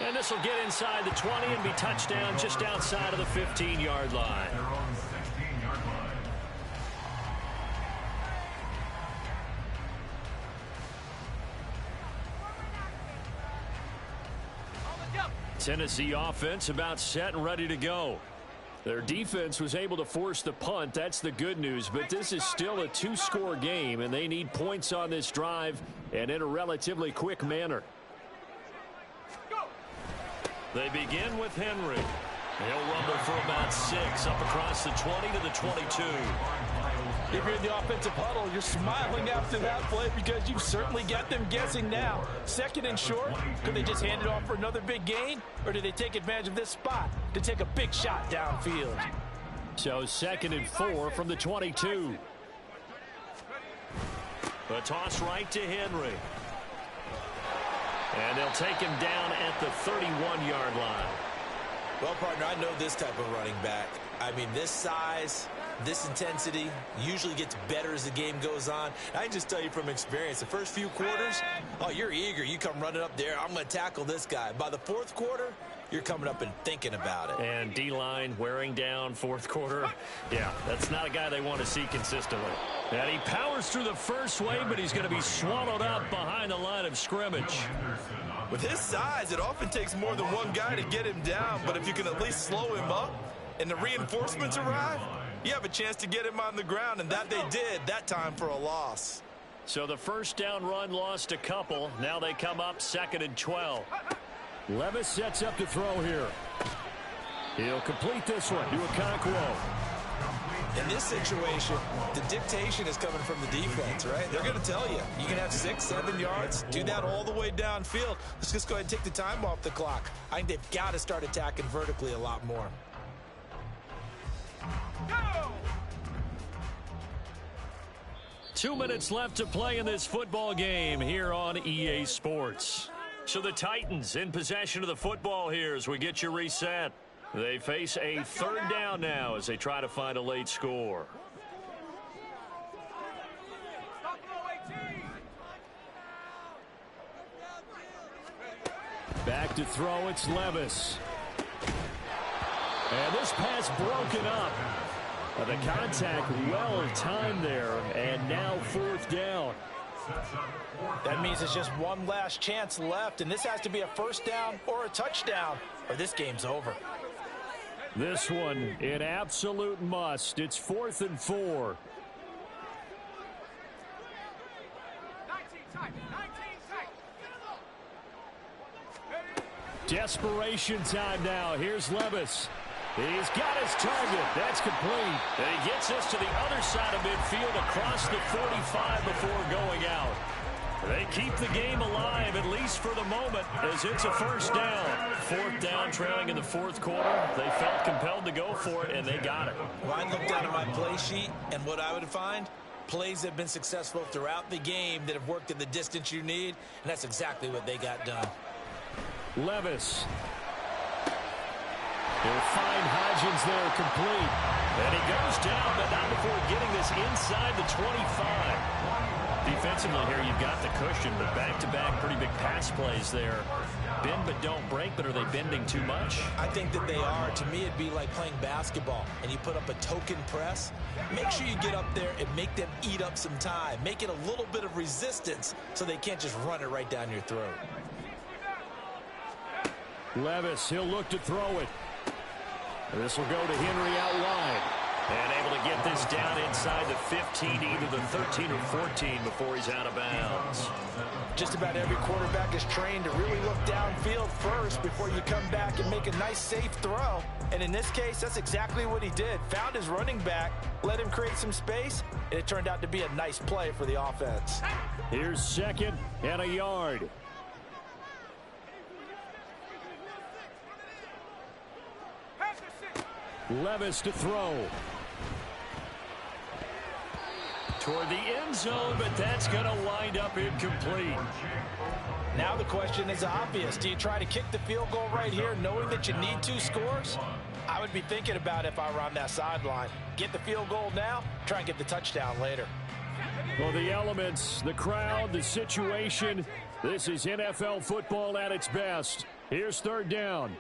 And this will get inside the 20 and be touchdown just outside of the 15-yard line. Tennessee offense about set and ready to go. Their defense was able to force the punt. That's the good news. But this is still a 2-score game, and they need points on this drive and in a relatively quick manner. They begin with Henry. He'll rumble for about 6 up across the 20 to the 22. If you're in the offensive huddle, you're smiling after that play because you've certainly got them guessing now. 2nd and short, could they just hand it off for another big gain? Or do they take advantage of this spot to take a big shot downfield? So 2nd and 4 from the 22. A toss right to Henry. And they'll take him down at the 31-yard line. Well, partner, I know this type of running back. I mean, this size, this intensity usually gets better as the game goes on. I can just tell you from experience, the first few quarters, oh, you're eager. You come running up there. I'm going to tackle this guy. By the fourth quarter, you're coming up and thinking about it. And D-line wearing down fourth quarter. Yeah, that's not a guy they want to see consistently. And he powers through the first wave, but he's going to be swallowed up behind the line of scrimmage. With his size, it often takes more than one guy to get him down, but if you can at least slow him up and the reinforcements arrive, you have a chance to get him on the ground, and that they did that time for a loss. So the first down run lost a couple. Now they come up 2nd and 12. Levis sets up to throw here. He'll complete this one to Okonkwo. In this situation, the dictation is coming from the defense, right? They're going to tell you, you can have 6, 7 yards, do that all the way downfield. Let's just go ahead and take the time off the clock. I think they've got to start attacking vertically a lot more. Go! 2 minutes left to play in this football game here on EA Sports. So the Titans in possession of the football here as we get you reset. They face a 3rd down now as they try to find a late score. Back to throw, it's Levis. And this pass broken up. The contact well timed there, and now 4th down. That means it's just one last chance left, and this has to be a first down or a touchdown, or this game's over. This one, an absolute must. It's 4th and 4. Desperation time now. Here's Levis. He's got his target. That's complete. And he gets this to the other side of midfield across the 45 before going out. They keep the game alive, at least for the moment, as it's a first down. 4th down, trailing in the 4th quarter. They felt compelled to go for it, and they got it. Well, I looked down at my play sheet, and what I would find, plays have been successful throughout the game that have worked in the distance you need, and that's exactly what they got done. Levis. He'll find Hodgins there, complete. And he goes down, but not before getting this inside the 25. Defensively here, you've got the cushion, but back-to-back pretty big pass plays there. Bend but don't break, but are they bending too much? I think that they are. To me, it'd be like playing basketball, and you put up a token press. Make sure you get up there and make them eat up some time. Make it a little bit of resistance so they can't just run it right down your throat. Levis, he'll look to throw it. This will go to Henry out wide. And able to get this down inside the 15, either the 13 or 14 before he's out of bounds. Just about every quarterback is trained to really look downfield first before you come back and make a nice, safe throw. And in this case, that's exactly what he did. Found his running back, let him create some space, and it turned out to be a nice play for the offense. Here's 2nd and a yard. Levis to throw. Toward the end zone, but that's going to wind up incomplete. Now the question is obvious. Do you try to kick the field goal right here knowing that you need 2 scores? I would be thinking about it if I were on that sideline. Get the field goal now, try and get the touchdown later. Well, the elements, the crowd, the situation, this is NFL football at its best. Here's 3rd down.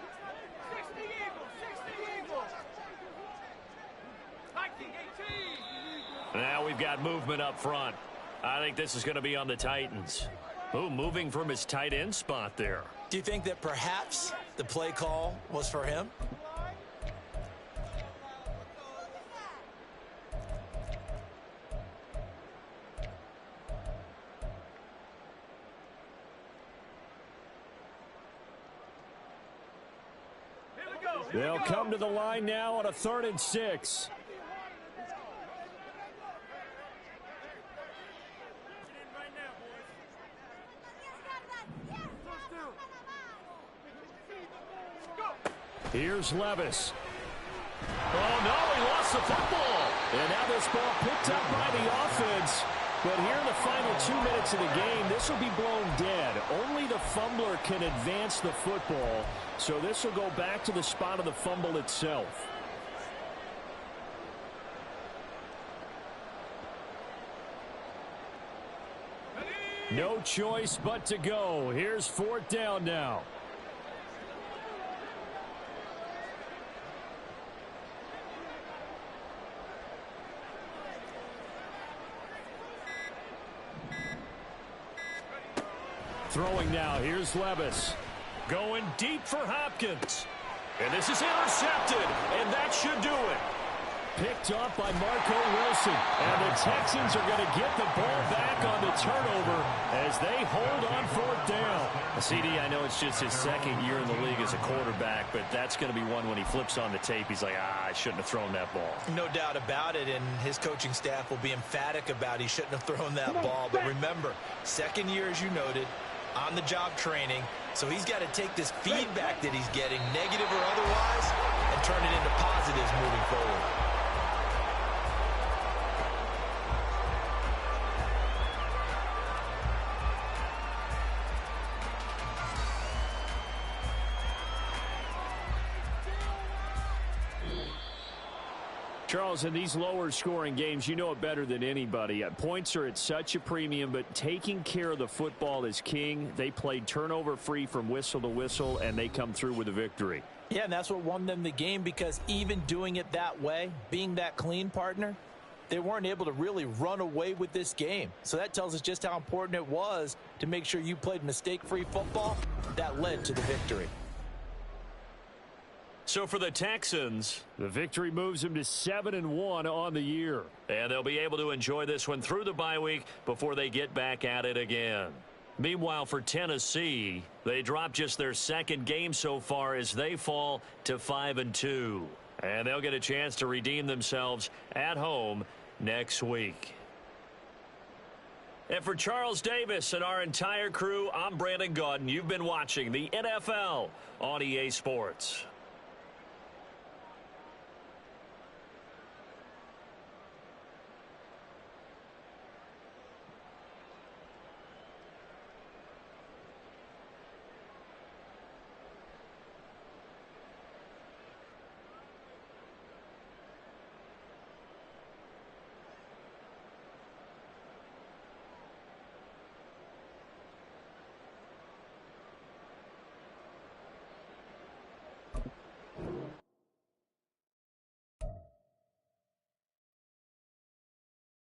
Now we've got movement up front. I think this is going to be on the Titans. Ooh, moving from his tight end spot there. Do you think that perhaps the play call was for him? They'll come to the line now on a 3rd and 6. Here's Levis. Oh, no, he lost the football. And now this ball picked up by the offense. But here in the final 2 minutes of the game, this will be blown dead. Only the fumbler can advance the football. So this will go back to the spot of the fumble itself. No choice but to go. Here's 4th down now. Throwing now, here's Levis. Going deep for Hopkins. And this is intercepted, and that should do it. Picked off by Marco Wilson. And the Texans are going to get the ball back on the turnover as they hold on 4th down. CD, I know it's just his 2nd year in the league as a quarterback, but that's going to be one when he flips on the tape. He's like, I shouldn't have thrown that ball. No doubt about it, and his coaching staff will be emphatic about he shouldn't have thrown that ball. But remember, 2nd year, as you noted, on-the-job training, so he's got to take this feedback that he's getting, negative or otherwise, and turn it into positives moving forward. Charles, in these lower scoring games, you know it better than anybody. Points are at such a premium, but taking care of the football is king. They played turnover free from whistle to whistle, and they come through with a victory. Yeah, and that's what won them the game, because even doing it that way, being that clean partner, they weren't able to really run away with this game. So that tells us just how important it was to make sure you played mistake-free football. That led to the victory. So for the Texans, the victory moves them to 7-1 on the year. And they'll be able to enjoy this one through the bye week before they get back at it again. Meanwhile, for Tennessee, they dropped just their 2nd game so far as they fall to 5-2. And they'll get a chance to redeem themselves at home next week. And for Charles Davis and our entire crew, I'm Brandon Gaudin. You've been watching the NFL on EA Sports.